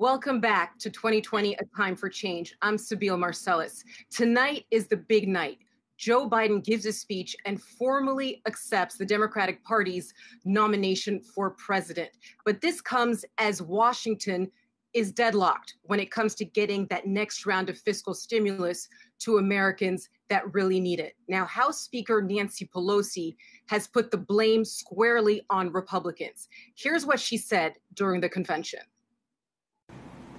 Welcome back to 2020, A Time for Change. I'm Sabine Marcellus. Tonight is the big night. Joe Biden gives a speech and formally accepts the Democratic Party's nomination for president. But this comes as Washington is deadlocked when it comes to getting that next round of fiscal stimulus to Americans that really need it. Now, House Speaker Nancy Pelosi has put the blame squarely on Republicans. Here's what she said during the convention.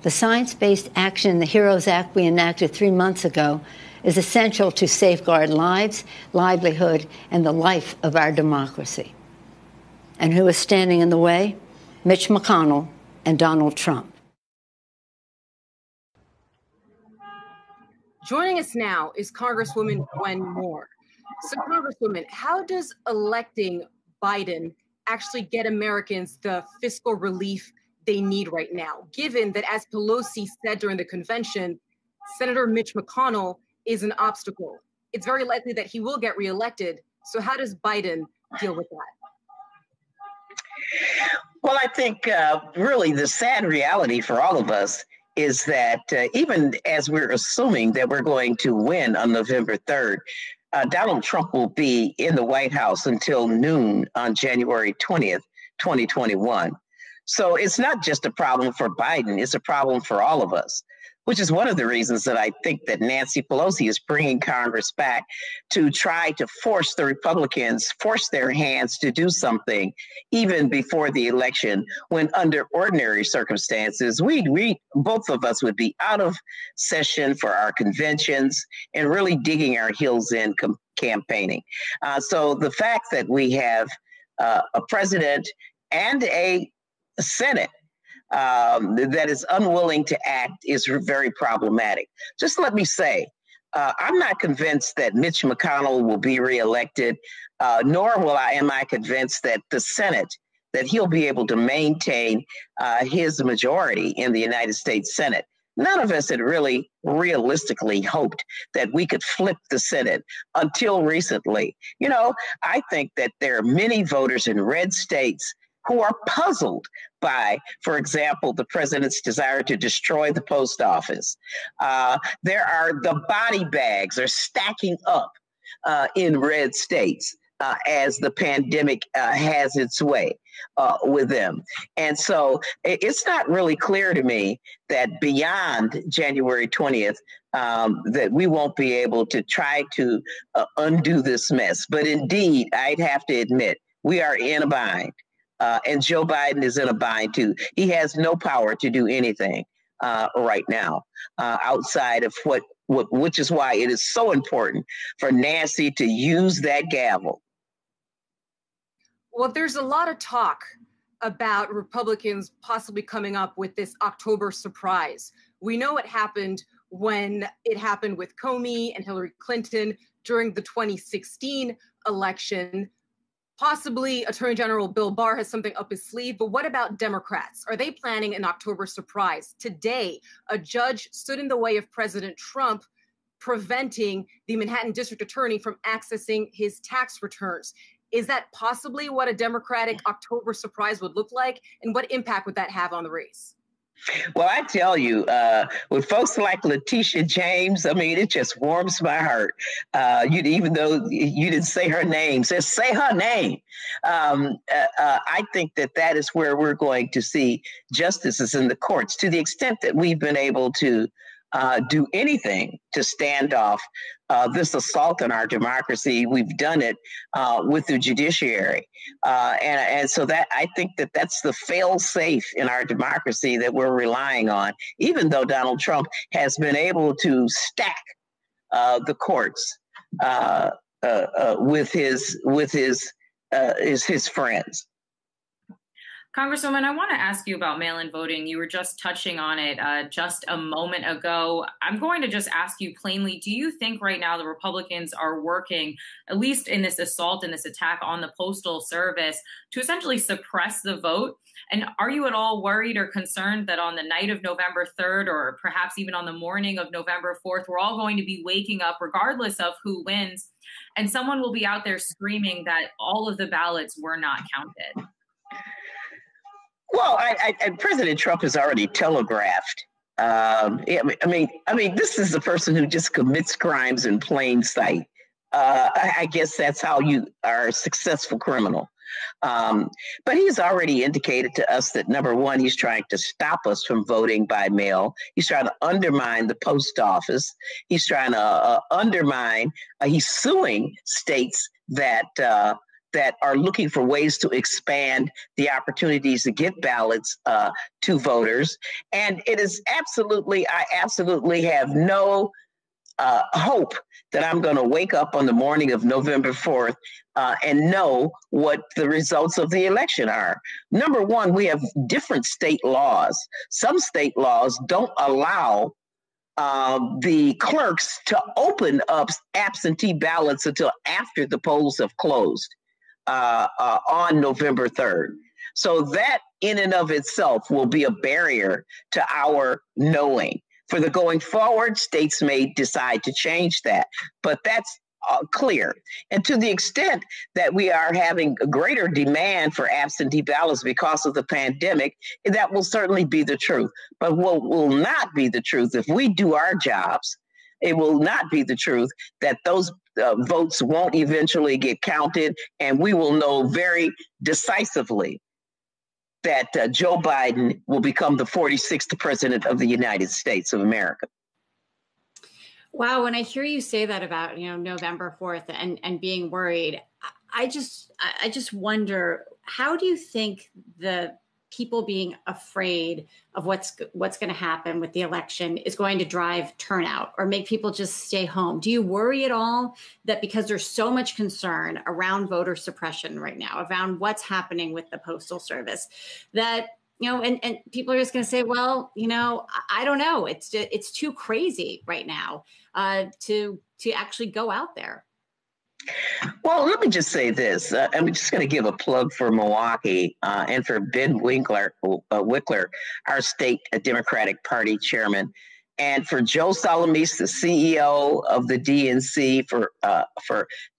The science-based action, the HEROES Act we enacted 3 months ago, is essential to safeguard lives, livelihood, and the life of our democracy. And who is standing in the way? Mitch McConnell and Donald Trump. Joining us now is Congresswoman Gwen Moore. So, Congresswoman, how does electing Biden actually get Americans the fiscal relief they need right now, given that, as Pelosi said during the convention, Senator Mitch McConnell is an obstacle? It's very likely that he will get reelected. So how does Biden deal with that? Well, I think really the sad reality for all of us is that even as we're assuming that we're going to win on November 3rd, Donald Trump will be in the White House until noon on January 20th, 2021. So it's not just a problem for Biden, it's a problem for all of us, which is one of the reasons that I think that Nancy Pelosi is bringing Congress back to try to force the Republicans, force their hands to do something even before the election, when under ordinary circumstances, we both of us would be out of session for our conventions and really digging our heels in campaigning. So the fact that we have a president and a Senate that is unwilling to act is very problematic. Just let me say, I'm not convinced that Mitch McConnell will be reelected, nor am I convinced that the Senate, that he'll be able to maintain his majority in the United States Senate. None of us had really realistically hoped that we could flip the Senate until recently. You know, I think that there are many voters in red states who are puzzled by, for example, the president's desire to destroy the post office. The body bags are stacking up in red states as the pandemic has its way with them. And so it's not really clear to me that beyond January 20th, that we won't be able to try to undo this mess. But indeed, I'd have to admit, we are in a bind. And Joe Biden is in a bind, too. He has no power to do anything right now outside of which is why it is so important for Nancy to use that gavel. Well, there's a lot of talk about Republicans possibly coming up with this October surprise. We know what happened when it happened with Comey and Hillary Clinton during the 2016 election. Possibly Attorney General Bill Barr has something up his sleeve, but what about Democrats? Are they planning an October surprise? Today, a judge stood in the way of President Trump, preventing the Manhattan District Attorney from accessing his tax returns. Is that possibly what a Democratic October surprise would look like? And what impact would that have on the race? Well, I tell you, with folks like Letitia James, I mean, it just warms my heart. Even though you didn't say her name, just say her name. I think that is where we're going to see justices in the courts, to the extent that we've been able to do anything to stand off this assault on our democracy. We've done it with the judiciary. And so that I think that's the fail safe in our democracy that we're relying on, even though Donald Trump has been able to stack the courts with his friends. Congresswoman, I want to ask you about mail-in voting. You were just touching on it just a moment ago. I'm going to just ask you plainly, do you think right now the Republicans are working, at least in this assault and this attack on the Postal Service, to essentially suppress the vote? And are you at all worried or concerned that on the night of November 3rd, or perhaps even on the morning of November 4th, we're all going to be waking up, regardless of who wins, and someone will be out there screaming that all of the ballots were not counted? Well, President Trump has already telegraphed. This is the person who just commits crimes in plain sight. I guess that's how you are a successful criminal. But he's already indicated to us that, number one, he's trying to stop us from voting by mail. He's trying to undermine the post office. He's trying to undermine, he's suing states that are looking for ways to expand the opportunities to get ballots to voters. And it is I absolutely have no hope that I'm going to wake up on the morning of November 4th and know what the results of the election are. Number one, we have different state laws. Some state laws don't allow the clerks to open up absentee ballots until after the polls have closed on November 3rd. So that in and of itself will be a barrier to our knowing. For the going forward, states may decide to change that, but that's clear. And to the extent that we are having a greater demand for absentee ballots because of the pandemic, that will certainly be the truth. But what will not be the truth, if we do our jobs, it will not be the truth that those votes won't eventually get counted, and we will know very decisively that Joe Biden will become the 46th president of the United States of America. Wow, when I hear you say that about, November 4th and being worried, I just wonder, how do you think the people being afraid of what's going to happen with the election is going to drive turnout or make people just stay home? Do you worry at all that because there's so much concern around voter suppression right now, around what's happening with the Postal Service, that and people are just going to say, well, I don't know. It's too crazy right now to actually go out there. Well, let me just say this. I'm just going to give a plug for Milwaukee and for Ben Winkler, our state Democratic Party chairman, and for Joe Salamis, the CEO of the DNC, for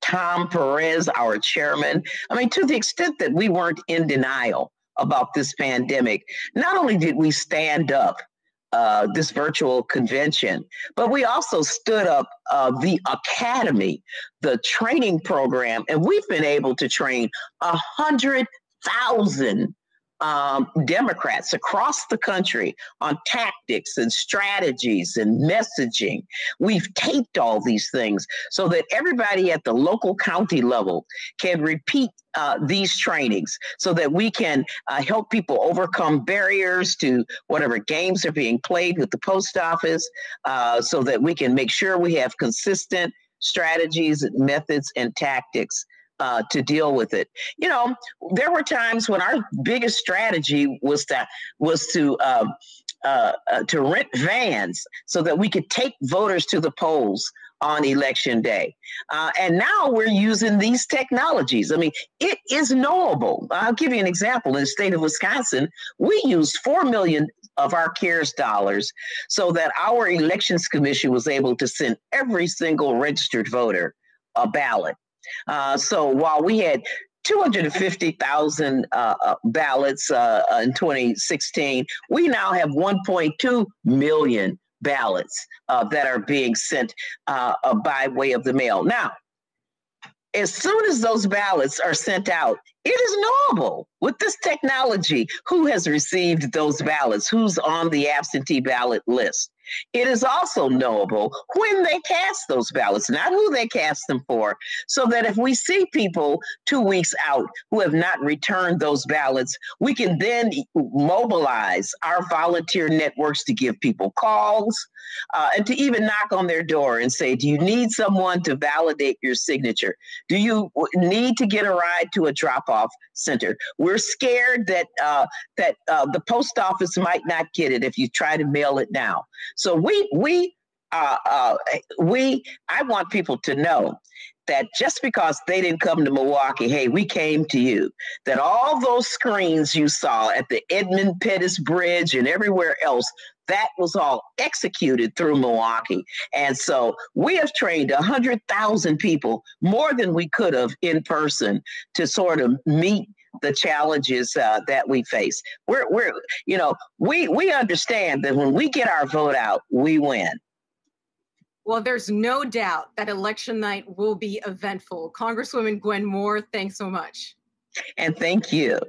Tom Perez, our chairman. To the extent that we weren't in denial about this pandemic, not only did we stand up this virtual convention, but we also stood up the academy, the training program, and we've been able to train 100,000 Democrats across the country on tactics and strategies and messaging. We've taped all these things so that everybody at the local county level can repeat these trainings so that we can help people overcome barriers to whatever games are being played with the post office, so that we can make sure we have consistent strategies, methods, and tactics to deal with it. There were times when our biggest strategy was to rent vans so that we could take voters to the polls on election day. And now we're using these technologies. It is knowable. I'll give you an example. In the state of Wisconsin, we used 4 million of our CARES dollars so that our elections commission was able to send every single registered voter a ballot. So while we had 250,000 ballots in 2016, we now have 1.2 million ballots that are being sent by way of the mail. Now, as soon as those ballots are sent out, it is knowable with this technology who has received those ballots, who's on the absentee ballot list. It is also knowable when they cast those ballots, not who they cast them for, so that if we see people 2 weeks out who have not returned those ballots, we can then mobilize our volunteer networks to give people calls and to even knock on their door and say, do you need someone to validate your signature? Do you need to get a ride to a drop-off center? We're scared that the post office might not get it if you try to mail it now. So I want people to know that just because they didn't come to Milwaukee, hey, we came to you, that all those screens you saw at the Edmund Pettus Bridge and everywhere else, that was all executed through Milwaukee. And so we have trained 100,000 people, more than we could have in person, to sort of meet the challenges that we face. We understand that when we get our vote out, we win. Well, there's no doubt that election night will be eventful. Congresswoman Gwen Moore, thanks so much. And thank you.